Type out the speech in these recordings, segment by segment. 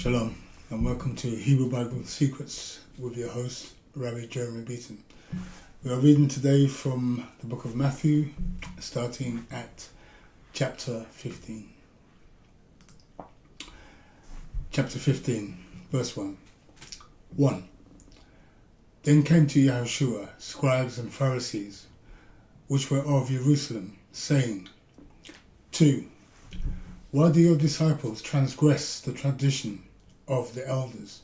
Shalom, and welcome to Hebrew Bible Secrets with your host, Rabbi Beaton. We are reading today from the book of Mathew, starting at chapter 15. Chapter 15, verse 1. 1. Then came to Yahushua scribes and Pharisees, which were of Jerusalem, saying, 2. Why do your disciples transgress the tradition of the elders?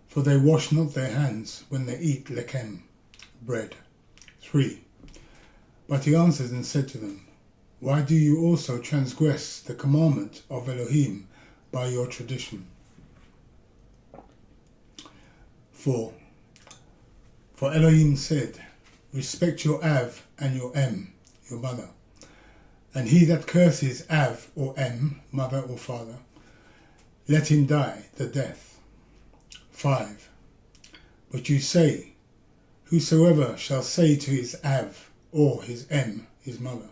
For they wash not their hands when they eat lechem, bread. 3. But he answered and said to them, why do you also transgress the commandment of Elohim by your tradition? 4. For Elohim said, respect your Av and your Em, your mother. And he that curses Av or Em, mother or father, let him die the death. 5. But you say, whosoever shall say to his Av or his Em, his mother,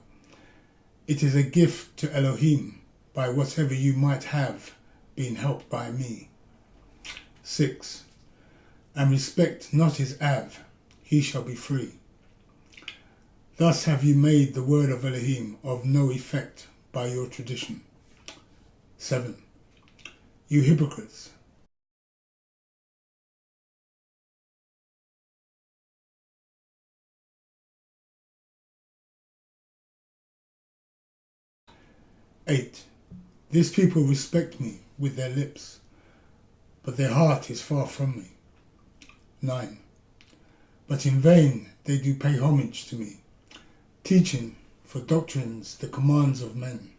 it is a gift to Elohim by whatever you might have been helped by me. 6. And respect not his Av, he shall be free. Thus have you made the word of Elohim of no effect by your tradition. 7. You hypocrites! 8. These people respect me with their lips, but their heart is far from me. 9. But in vain they do pay homage to me, teaching for doctrines the commands of men.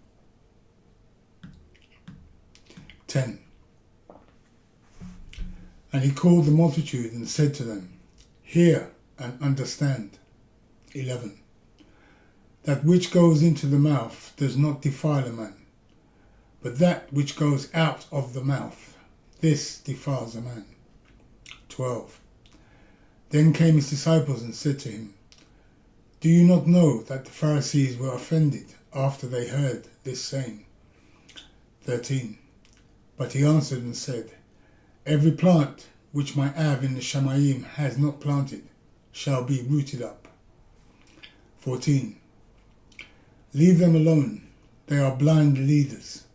10. And he called the multitude and said to them, hear and understand. 11. That which goes into the mouth does not defile a man, but that which goes out of the mouth, this defiles a man. 12. Then came his disciples and said to him, do you not know that the Pharisees were offended after they heard this saying? 13. But he answered and said, every plant which my Av in the Shamayim has not planted shall be rooted up. 14. Leave them alone, they are blind leaders,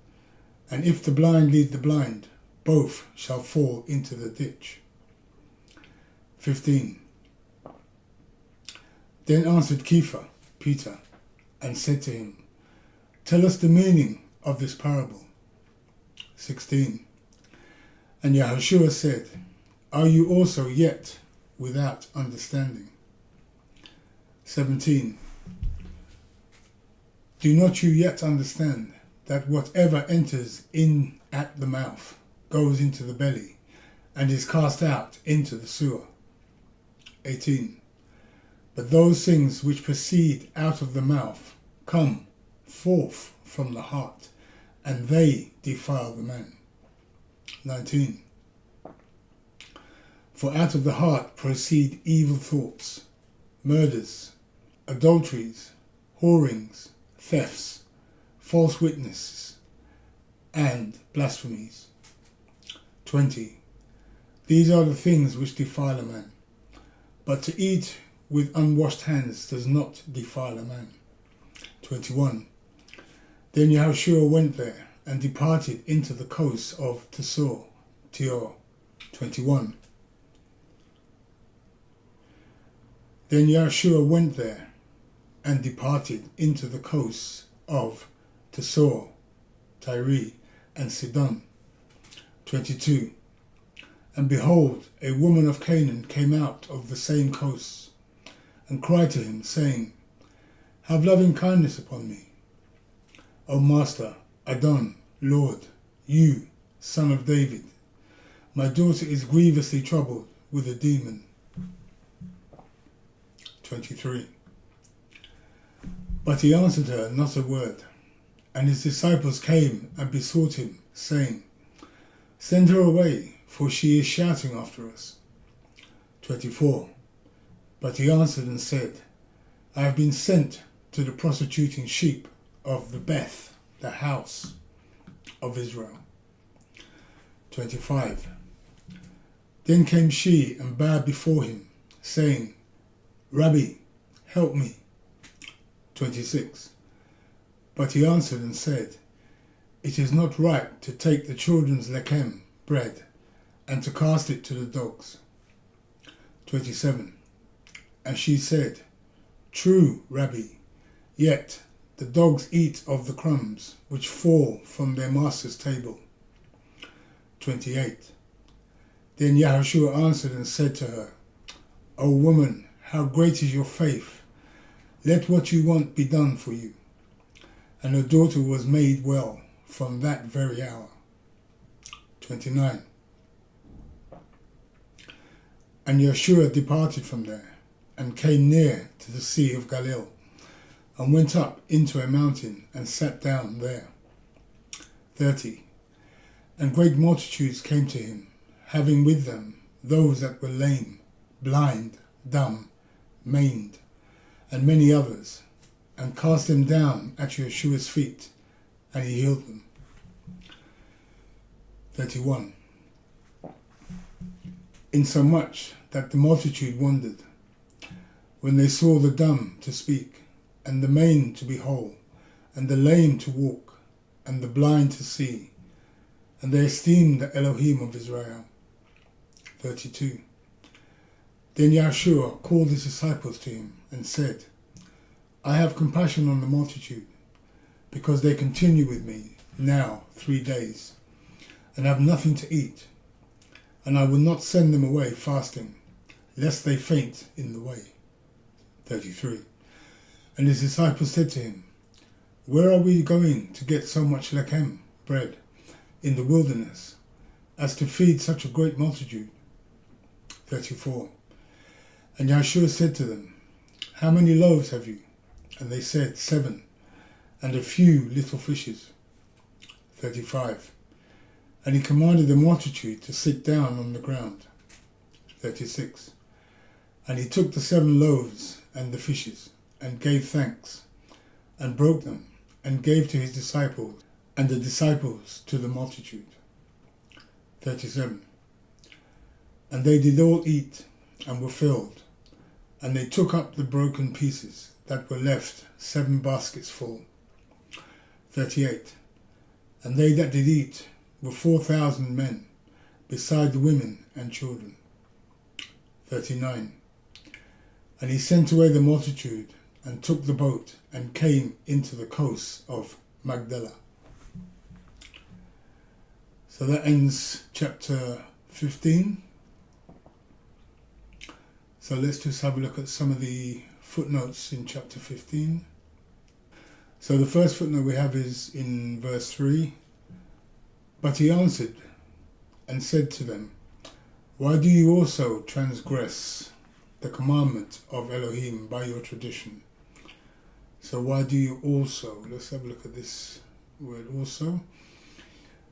and if the blind lead the blind, both shall fall into the ditch. 15. Then answered Kepha, Peter, and said to him, tell us the meaning of this parable. 16. And Yahushua said, are you also yet without understanding? 17. Do not you yet understand that whatever enters in at the mouth goes into the belly and is cast out into the sewer? 18. But those things which proceed out of the mouth come forth from the heart, and they defile the man. 19. For out of the heart proceed evil thoughts, murders, adulteries, whorings, thefts, false witnesses, and blasphemies. 20. These are the things which defile a man, but to eat with unwashed hands does not defile a man. 21. Then Yahushua went there and departed into the coast of Tior. 21. Then Yahushua went there and departed into the coasts of Tyre, and Sidon. 22. And behold, a woman of Canaan came out of the same coasts, and cried to him, saying, have loving kindness upon me, O Master, Adon, Lord, you, Son of David. My daughter is grievously troubled with a demon. 23. But he answered her not a word. And his disciples came and besought him, saying, send her away, for she is shouting after us. 24. But he answered and said, I have been sent to the prostituting sheep of the Beth, the house of Israel. 25. Then came she and bowed before him, saying, Rabbi, help me. 26. But he answered and said, It is not right to take the children's lechem, bread, and to cast it to the dogs. 27. And she said, True, Rabbi, yet the dogs eat of the crumbs which fall from their master's table. 28. Then Yahushua answered and said to her, O woman, how great is your faith! Let what you want be done for you. And her daughter was made well from that very hour. 29. And Yeshua departed from there, and came near to the Sea of Galilee, and went up into a mountain, and sat down there. 30. And great multitudes came to him, having with them those that were lame, blind, dumb, maimed, and many others, and cast them down at Yeshua's feet, and he healed them. 31. Insomuch that the multitude wondered, when they saw the dumb to speak, and the maimed to be whole, and the lame to walk, and the blind to see, and they esteemed the Elohim of Israel. 32. Then Yeshua called his disciples to him, and said, I have compassion on the multitude, because they continue with me now 3 days, and have nothing to eat, and I will not send them away fasting, lest they faint in the way. 33. And his disciples said to him, Where are we going to get so much lechem, bread, in the wilderness, as to feed such a great multitude? 34. And Yeshua said to them, How many loaves have you? And they said, 7, and a few little fishes. 35. And he commanded the multitude to sit down on the ground. 36. And he took the 7 loaves and the fishes, and gave thanks, and broke them, and gave to his disciples, and the disciples to the multitude. 37. And they did all eat, and were filled, and they took up the broken pieces that were left, 7 baskets full. 38. And they that did eat were 4,000 men, beside the women and children. 39. And he sent away the multitude, and took the boat, and came into the coast of Magdala. So that ends chapter 15. So let's just have a look at some of the footnotes in chapter 15. So the first footnote we have is in verse 3. But he answered and said to them, Why do you also transgress the commandment of Elohim by your tradition? So why do you also? Let's have a look at this word also.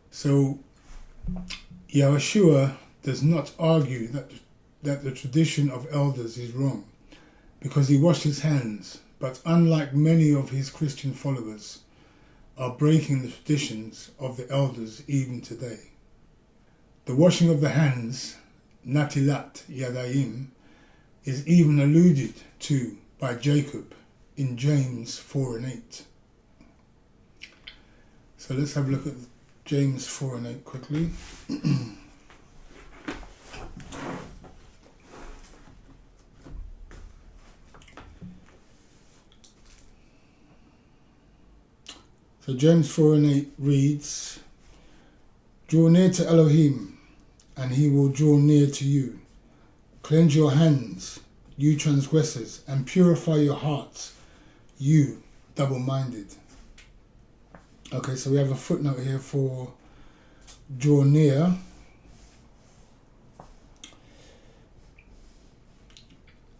So Yahushua does not argue that the tradition of elders is wrong, because he washed his hands, but unlike many of his Christian followers, are breaking the traditions of the elders even today. The washing of the hands, Natilat Yadayim, is even alluded to by Jacob in James 4 and 8. So let's have a look at James 4 and 8 quickly. So James 4 and 8 reads, Draw near to Elohim, and he will draw near to you. Cleanse your hands, you transgressors, and purify your hearts, you double-minded. Okay, so we have a footnote here for draw near.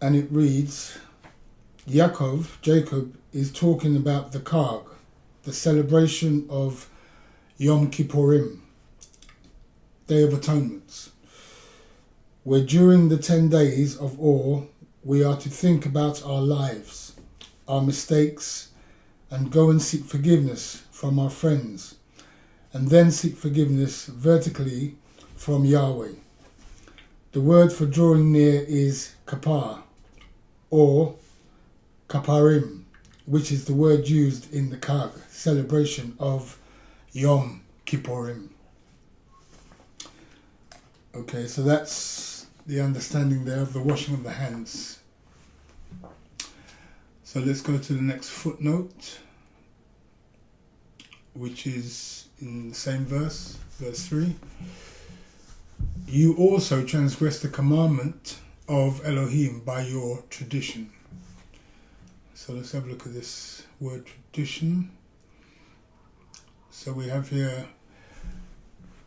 And it reads, Jacob is talking about the Chag, the celebration of Yom Kippurim, Day of Atonements, where during the 10 days of awe we are to think about our lives, our mistakes, and go and seek forgiveness from our friends, and then seek forgiveness vertically from Yahweh. The word for drawing near is kapar, or kaparim, which is the word used in the Chag, celebration of Yom Kippurim. Okay, so that's the understanding there of the washing of the hands. So let's go to the next footnote, which is in the same verse, verse 3. You also transgress the commandment of Elohim by your tradition. So let's have a look at this word tradition. So we have here,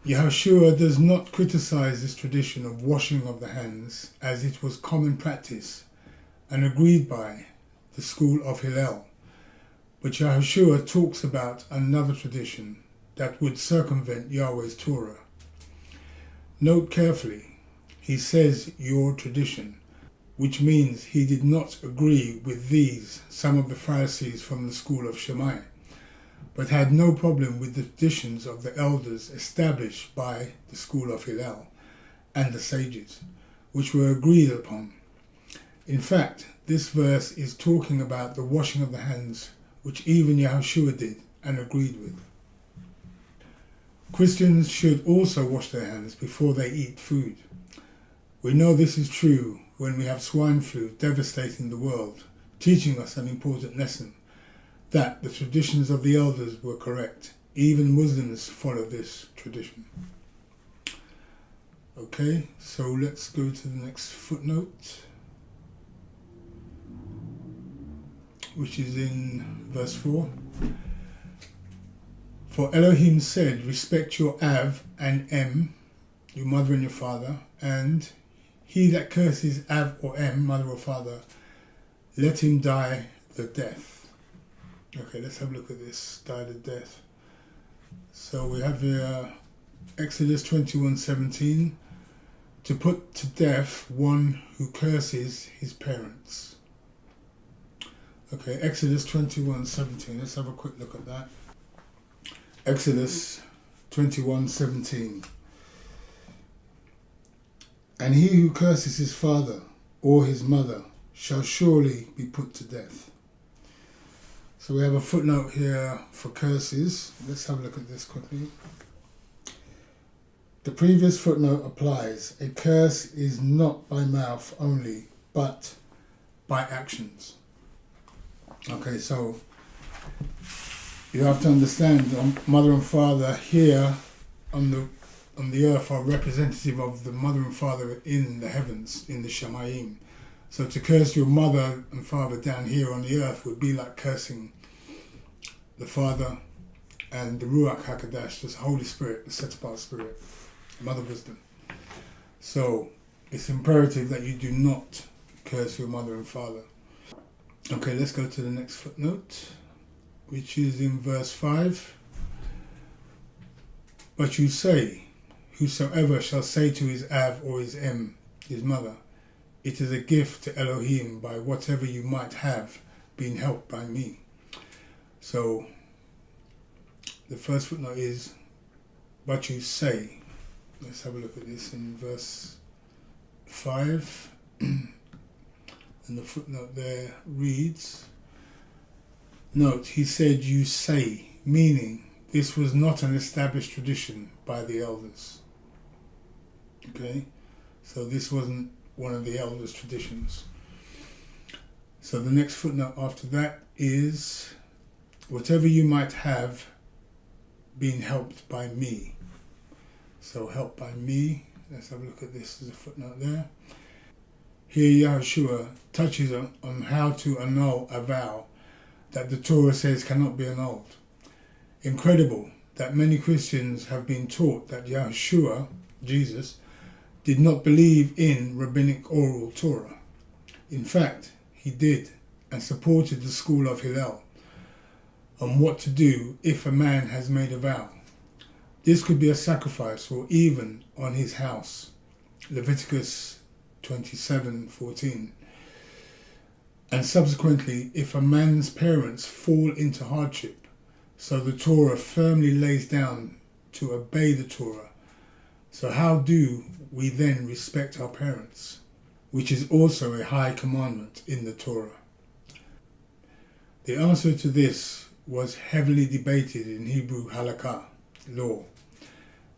Yahushua does not criticize this tradition of washing of the hands, as it was common practice and agreed by the school of Hillel. But Yahushua talks about another tradition that would circumvent Yahweh's Torah. Note carefully, he says your tradition, which means he did not agree with these, some of the Pharisees from the school of Shammai, but had no problem with the traditions of the elders established by the school of Hillel and the sages, which were agreed upon. In fact, this verse is talking about the washing of the hands, which even Yahushua did and agreed with. Christians should also wash their hands before they eat food. We know this is true when we have swine flu devastating the world, teaching us an important lesson, that the traditions of the elders were correct. Even Muslims follow this tradition. Okay, so let's go to the next footnote, which is in verse 4. For Elohim said, respect your Av and Em, your mother and your father, and he that curses Av or Em, mother or father, let him die the death. Okay, let's have a look at this, die the death. So we have here Exodus 21:17, to put to death one who curses his parents. Okay, Exodus 21:17, let's have a quick look at that. Exodus 21:17. And he who curses his father or his mother shall surely be put to death. So we have a footnote here for curses. Let's have a look at this quickly. The previous footnote applies. A curse is not by mouth only, but by actions. Okay, so you have to understand, mother and father here on the earth are representative of the mother and father in the heavens, in the Shamayim. So to curse your mother and father down here on the earth would be like cursing the Father and the Ruach HaKadosh, the Holy Spirit, the set-apart Spirit, Mother Wisdom. So it's imperative that you do not curse your mother and father. Okay, let's go to the next footnote, which is in verse 5. But you say, whosoever shall say to his Av or his Em, his mother, it is a gift to Elohim by whatever you might have been helped by me. So the first footnote is, but you say. Let's have a look at this in verse 5. And the footnote there reads, note, he said you say, meaning this was not an established tradition by the elders. Okay, so this wasn't one of the elders' traditions. So the next footnote after that is, whatever you might have been helped by me. So helped by me, let's have a look at this as a footnote there. Here Yahushua touches on how to annul a vow that the Torah says cannot be annulled. Incredible that many Christians have been taught that Yahushua, Jesus, did not believe in rabbinic oral Torah. In fact, he did and supported the school of Hillel on what to do if a man has made a vow. This could be a sacrifice or even on his house. Leviticus 27:14. And subsequently, if a man's parents fall into hardship, so the Torah firmly lays down to obey the Torah, So how do we then respect our parents, which is also a high commandment in the Torah? The answer to this was heavily debated in Hebrew halakha, law,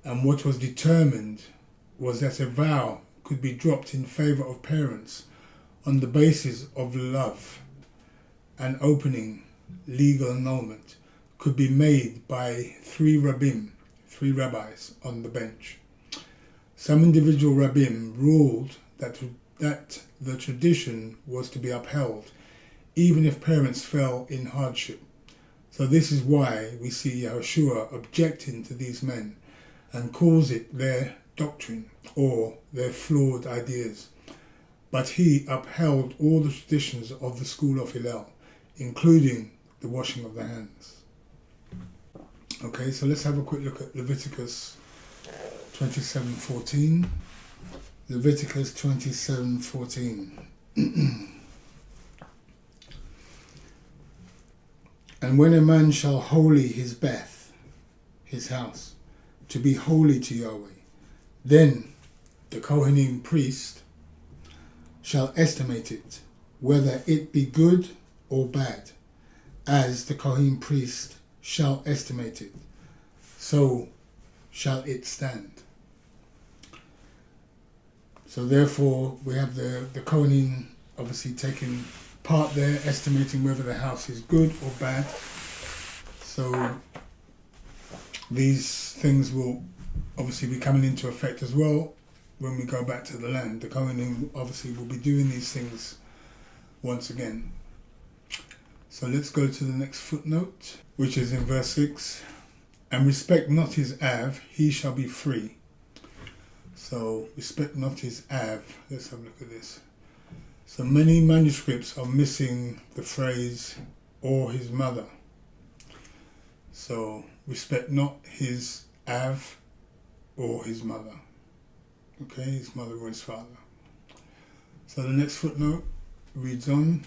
and what was determined was that a vow could be dropped in favour of parents on the basis of love, and opening legal annulment could be made by three rabbis on the bench. Some individual rabbim ruled that the tradition was to be upheld even if parents fell in hardship. So this is why we see Yahushua objecting to these men and calls it their doctrine or their flawed ideas. But he upheld all the traditions of the school of Hillel, including the washing of the hands. Okay, so let's have a quick look at Leviticus 27:14. Leviticus 27:14. And when a man shall holy his beth, his house, to be holy to Yahweh, then the Kohanim priest shall estimate it, whether it be good or bad, as the Kohen priest shall estimate it, so shall it stand. So therefore we have the Kohanim obviously taking part there, estimating whether the house is good or bad. So these things will obviously be coming into effect as well when we go back to the land. The Kohanim obviously will be doing these things once again. So let's go to the next footnote, which is in verse 6. And respect not his Av, he shall be free. So respect not his Av. Let's have a look at this. So many manuscripts are missing the phrase or his mother. So respect not his Av or his mother. Okay, his mother or his father. So the next footnote reads on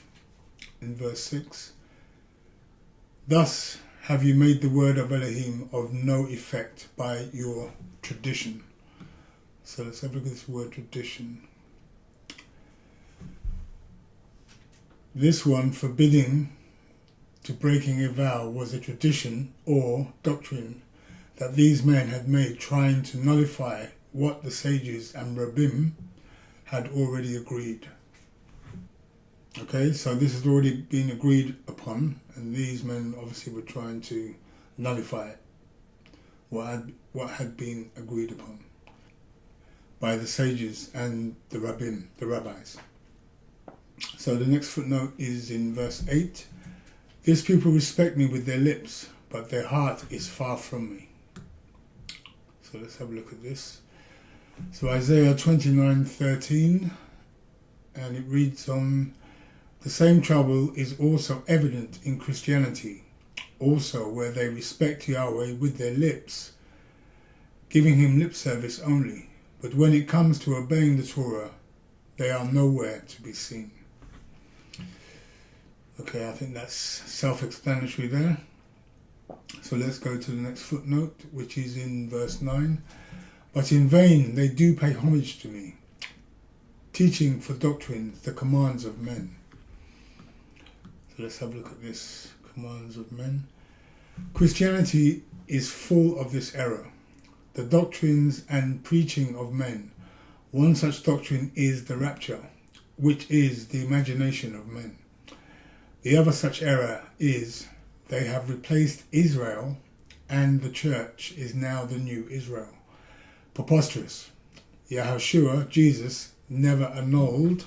in verse 6. Thus have you made the word of Elohim of no effect by your tradition. So let's have a look at this word tradition. This one, forbidding to breaking a vow, was a tradition or doctrine that these men had made, trying to nullify what the sages and rabbim had already agreed. Okay, so this has already been agreed upon, and these men obviously were trying to nullify it, what had been agreed upon by the sages and the rabbim, the rabbis. So the next footnote is in verse 8. These people respect me with their lips, but their heart is far from me. So let's have a look at this. So Isaiah 29:13, and it reads on, the same trouble is also evident in Christianity, also where they respect Yahweh with their lips, giving him lip service only, but when it comes to obeying the Torah, they are nowhere to be seen. Okay, I think that's self-explanatory there. So let's go to the next footnote, which is in verse 9. But in vain they do pay homage to me, teaching for doctrines the commands of men. So let's have a look at this, commands of men. Christianity is full of this error, the doctrines and preaching of men. One such doctrine is the rapture, which is the imagination of men. The other such error is they have replaced Israel, and the church is now the new Israel. Preposterous. Yahushua, Jesus, never annulled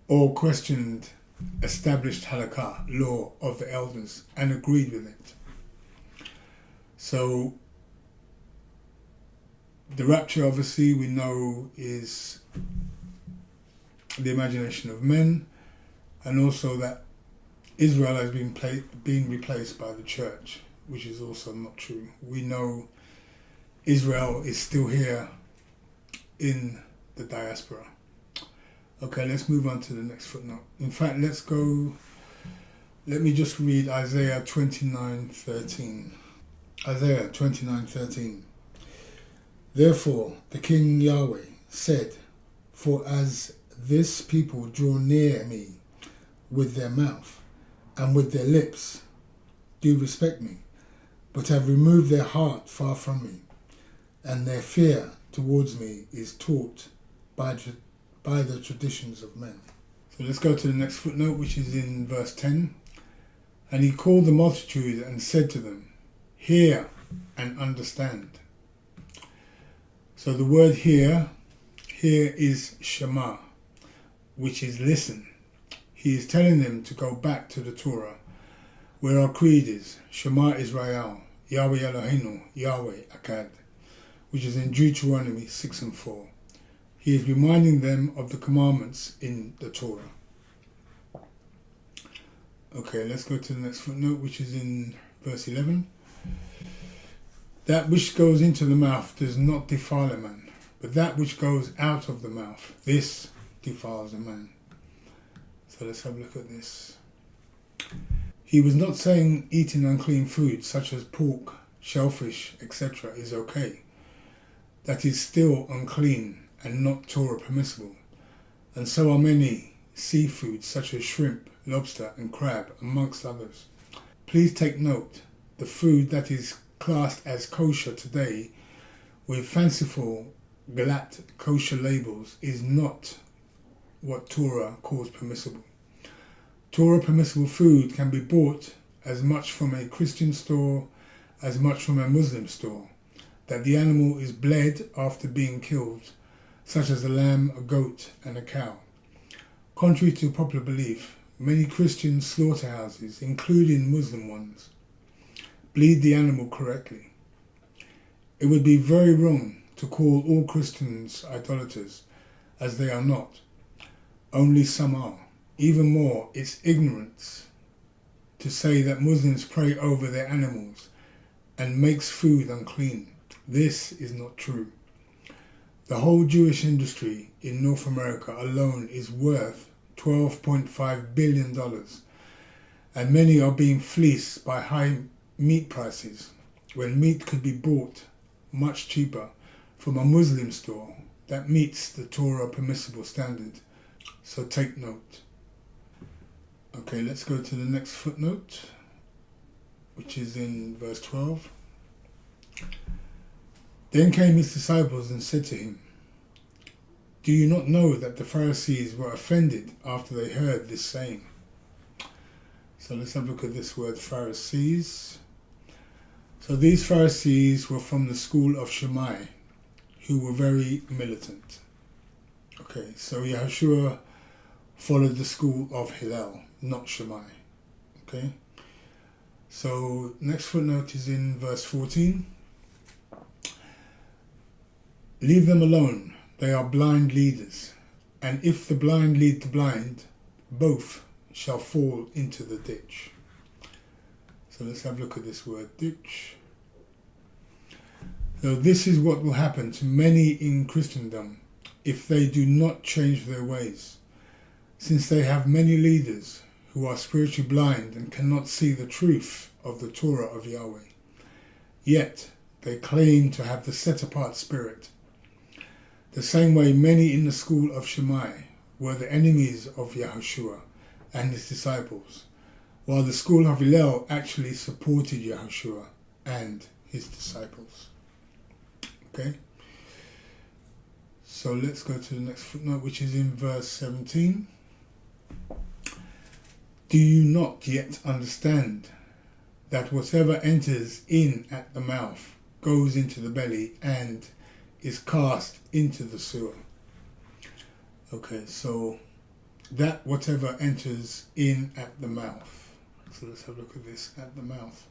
or questioned established halakha, law of the elders, and agreed with it. So the rapture, obviously, we know is the imagination of men, and also that Israel has been replaced by the church, which is also not true. We know Israel is still here in the diaspora. Okay, let's move on to the next footnote. In fact, let me just read Isaiah 29:13. Isaiah 29:13. Therefore the King Yahweh said, for as this people draw near me with their mouth and with their lips do respect me, but have removed their heart far from me, and their fear towards me is taught by the traditions of men. So let's go to the next footnote, which is in verse 10. And he called the multitude and said to them, hear and understand. So the word here is Shema, which is listen. He is telling them to go back to the Torah, where our creed is, Shema Israel, Yahweh Eloheinu, Yahweh Akkad, which is in Deuteronomy 6 and 4. He is reminding them of the commandments in the Torah. Okay, let's go to the next footnote, which is in verse 11. That which goes into the mouth does not defile a man, but that which goes out of the mouth, this defiles a man. So let's have a look at this. He was not saying eating unclean food such as pork, shellfish, etc. is okay. That is still unclean and not Torah permissible. And so are many seafoods such as shrimp, lobster and crab, amongst others. Please take note, the food that is classed as kosher today with fanciful galat kosher labels is not what Torah calls permissible. Torah permissible food can be bought as much from a Christian store as much from a Muslim store, that the animal is bled after being killed, such as a lamb, a goat and a cow. Contrary to popular belief, many Christian slaughterhouses, including Muslim ones, bleed the animal correctly. It would be very wrong to call all Christians idolaters, as they are not. Only some are. Even more, it's ignorance to say that Muslims pray over their animals and makes food unclean. This is not true. The whole Jewish industry in North America alone is worth $12.5 billion, and many are being fleeced by high meat prices when meat could be bought much cheaper from a Muslim store that meets the Torah permissible standard. So take note. Okay, let's go to the next footnote, which is in verse 12. Then came his disciples and said to him, do you not know that the Pharisees were offended after they heard this saying? So let's have a look at this word, Pharisees. So these Pharisees were from the school of Shammai, who were very militant. Okay, so Yahushua followed the school of Hillel, not Shammai. Okay, so next footnote is in verse 14. Leave them alone, they are blind leaders, and if the blind lead the blind, both shall fall into the ditch. So let's have a look at this word, ditch. So this is what will happen to many in Christendom if they do not change their ways, since they have many leaders who are spiritually blind and cannot see the truth of the Torah of Yahweh. Yet they claim to have the set-apart spirit. The same way many in the school of Shammai were the enemies of Yahushua and his disciples, while the school of Hillel actually supported Yahushua and his disciples. Okay, so let's go to the next footnote, which is in verse 17. Do you not yet understand that whatever enters in at the mouth goes into the belly and is cast into the sewer? Okay, so that whatever enters in at the mouth. So let's have a look at this, at the mouth.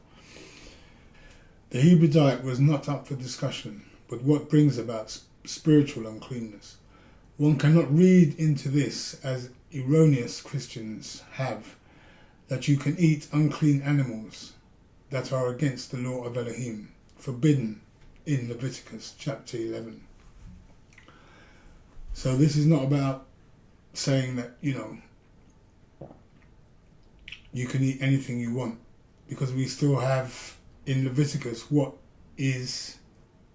The Hebrew diet was not up for discussion, but what brings about spiritual uncleanness. One cannot read into this, as erroneous Christians have, that you can eat unclean animals that are against the law of Elohim, forbidden in Leviticus chapter 11. So this is not about saying that, you can eat anything you want, because we still have in Leviticus what is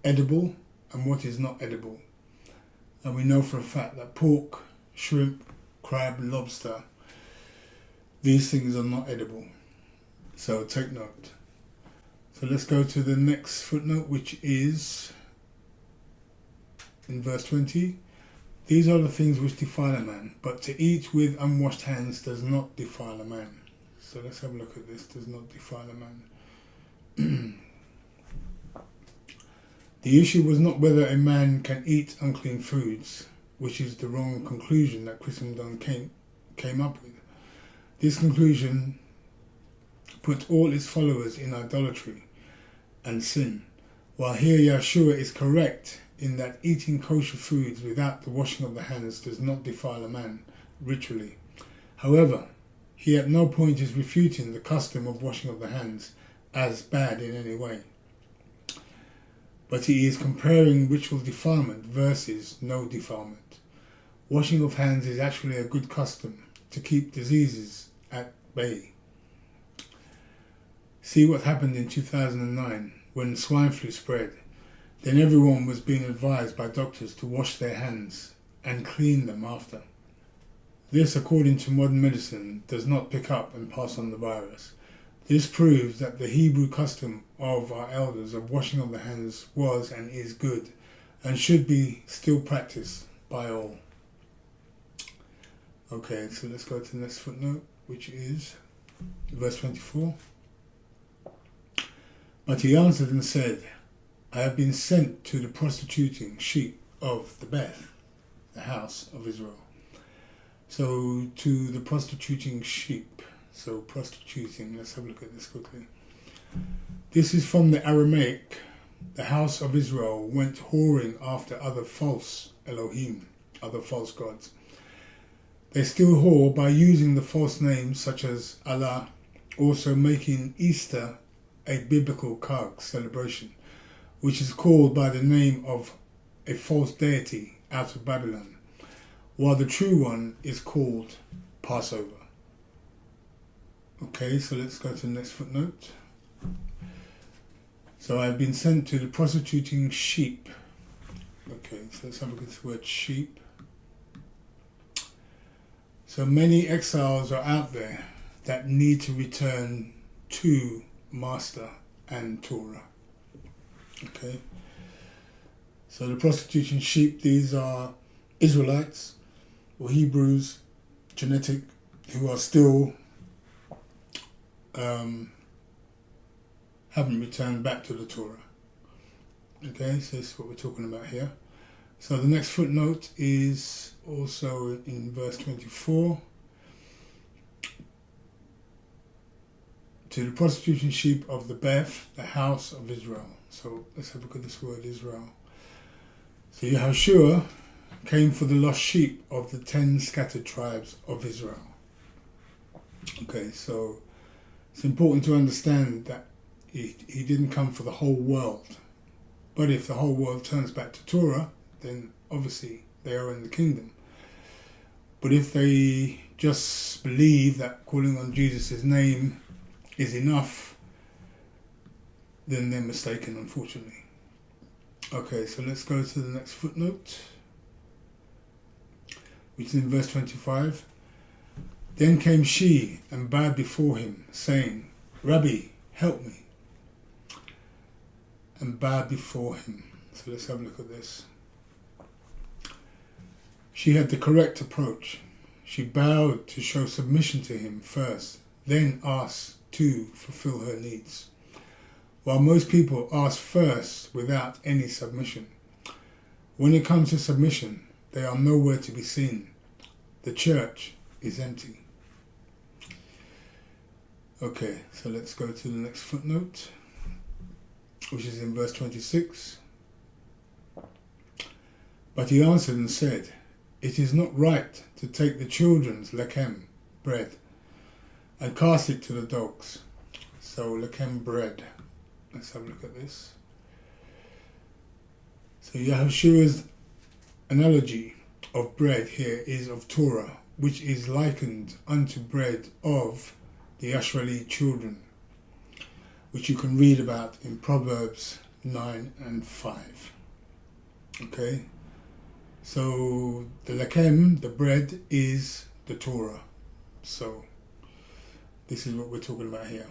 edible and what is not edible. And we know for a fact that pork, shrimp, crab, lobster, these things are not edible. So take note. So let's go to the next footnote, which is in verse 20. These are the things which defile a man, but to eat with unwashed hands does not defile a man. So let's have a look at this. Does not defile a man. The issue was not whether a man can eat unclean foods, which is the wrong conclusion that Christendom came up with. This conclusion put all its followers in idolatry and sin, while here Yeshua is correct in that eating kosher foods without the washing of the hands does not defile a man ritually. However, he at no point is refuting the custom of washing of the hands as bad in any way, but he is comparing ritual defilement versus no defilement. Washing of hands is actually a good custom to keep diseases at bay. See what happened in 2009 when swine flu spread. Then everyone was being advised by doctors to wash their hands and clean them after. This, according to modern medicine, does not pick up and pass on the virus. This proves that the Hebrew custom of our elders of washing of the hands was and is good and should be still practiced by all. Okay, so let's go to the next footnote, which is verse 24. But he answered and said, I have been sent to the prostituting sheep of the Beth, the house of Israel. So to the prostituting sheep. So prostituting, let's have a look at this quickly. This is from the Aramaic. The house of Israel went whoring after other false Elohim, other false gods. They still whore by using the false names such as Allah, also making Easter a biblical Chag celebration, which is called by the name of a false deity out of Babylon, while the true one is called Passover. Okay, so let's go to the next footnote. So I've been sent to the prostituting sheep. Okay, so let's have a look at this word sheep. So many exiles are out there that need to return to Master and Torah. Okay, so the prostituting sheep, these are Israelites or Hebrews, genetic, who are still haven't returned back to the Torah. Okay, so this is what we're talking about here. So the next footnote is also in verse 24. To the prostituting sheep of the Beth, the house of Israel. So let's have a look at this word Israel. So Yahushua came for the lost sheep of the 10 scattered tribes of Israel. Okay, so it's important to understand that he didn't come for the whole world. But if the whole world turns back to Torah, then obviously they are in the kingdom. But if they just believe that calling on Jesus' name is enough, then they're mistaken, unfortunately. Okay, so let's go to the next footnote, which is in verse 25. Then came she and bowed before him, saying, Rabbi, help me. And bowed before him. So let's have a look at this. She had the correct approach. She bowed to show submission to him first, then asked to fulfill her needs. While most people ask first without any submission. When it comes to submission, they are nowhere to be seen. The church is empty. Okay, so let's go to the next footnote, which is in verse 26. But he answered and said, it is not right to take the children's lechem, bread, and cast it to the dogs. So lechem, bread. Let's have a look at this. So Yahushua's analogy of bread here is of Torah, which is likened unto bread of the Israeli children, which you can read about in Proverbs 9 and 5. Okay, so the lechem, the bread, is the Torah. So this is what we're talking about here.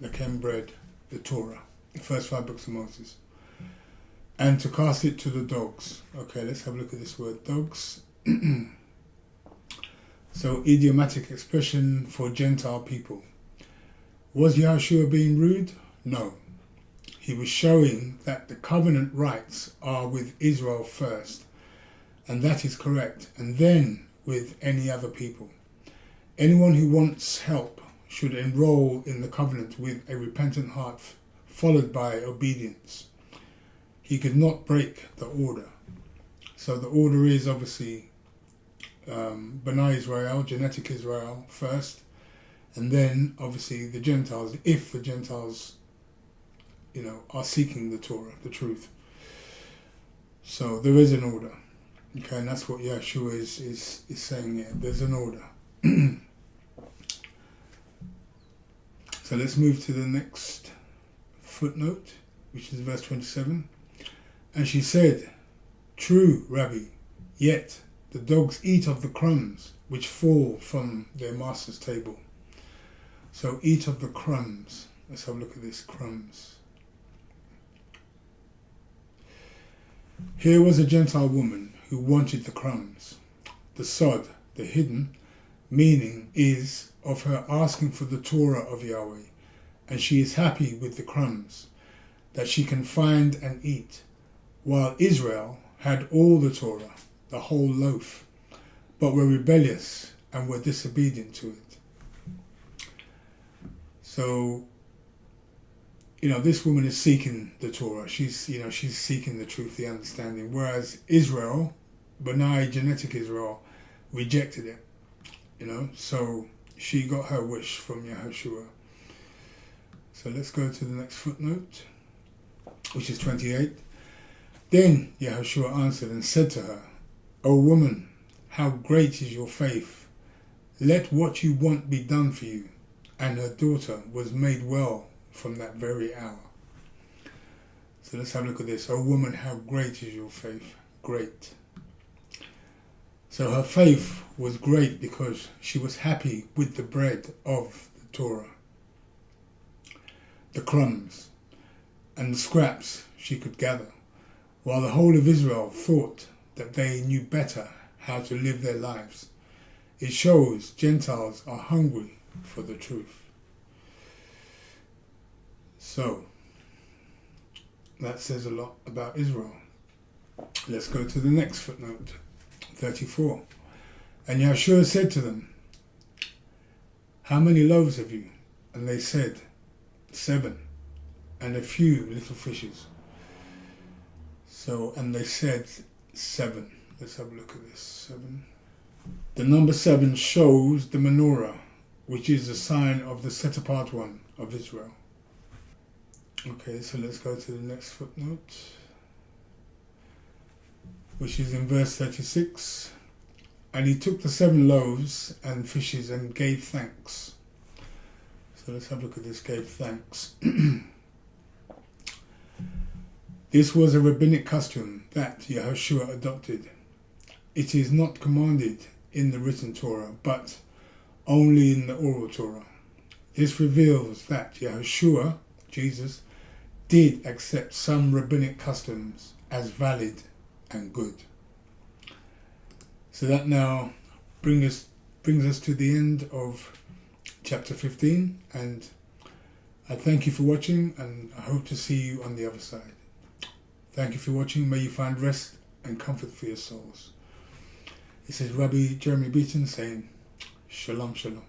Lechem, bread, the Torah, the first 5 books of Moses. And to cast it to the dogs. Okay, let's have a look at this word, dogs. So, idiomatic expression for Gentile people. Was Yahushua being rude? No. He was showing that the covenant rights are with Israel first, and that is correct, and then with any other people. Anyone who wants help should enroll in the covenant with a repentant heart, followed by obedience. He could not break the order. So the order is obviously B'nai Israel, genetic Israel first, and then obviously the Gentiles, if the Gentiles, are seeking the Torah, the truth. So there is an order. Okay, and that's what Yeshua is saying here. There's an order. So let's move to the next footnote, which is verse 27. And she said, "True, Rabbi, yet the dogs eat of the crumbs which fall from their master's table." So eat of the crumbs. Let's have a look at this, crumbs. Here was a Gentile woman who wanted the crumbs. The sod, the hidden, meaning is of her asking for the Torah of Yahweh, and she is happy with the crumbs that she can find and eat, while Israel had all the Torah, the whole loaf, but were rebellious and were disobedient to it. So, this woman is seeking the Torah. She's seeking the truth, the understanding, whereas Israel, B'nai, genetic Israel, rejected it. So she got her wish from Yahushua. So let's go to the next footnote, which is 28. Then Yahushua answered and said to her, "O woman, how great is your faith! Let what you want be done for you." And her daughter was made well from that very hour. So let's have a look at this. "O woman, how great is your faith!" Great. So her faith was great because she was happy with the bread of the Torah, the crumbs, and the scraps she could gather, while the whole of Israel thought that they knew better how to live their lives. It shows Gentiles are hungry for the truth. So, that says a lot about Israel. Let's go to the next footnote, 34. And Yahushua said to them, "How many loaves have you?" And they said, 7, and a few little fishes. So, and they said 7. Let's have a look at this. 7. The number 7 shows the menorah, which is a sign of the set-apart one of Israel. Okay, so let's go to the next footnote, which is in verse 36. And he took the 7 loaves and fishes and gave thanks. So let's have a look at this, gave thanks. This was a rabbinic custom that Yahushua adopted. It is not commanded in the written Torah, but only in the oral Torah. This reveals that Yahushua, Jesus, did accept some rabbinic customs as valid and good. So that now brings us to the end of chapter 15, and I thank you for watching, and I hope to see you on the other side. Thank you for watching. May you find rest and comfort for your souls. This is Rabbi Jeremy Beaton saying, Shalom, Shalom.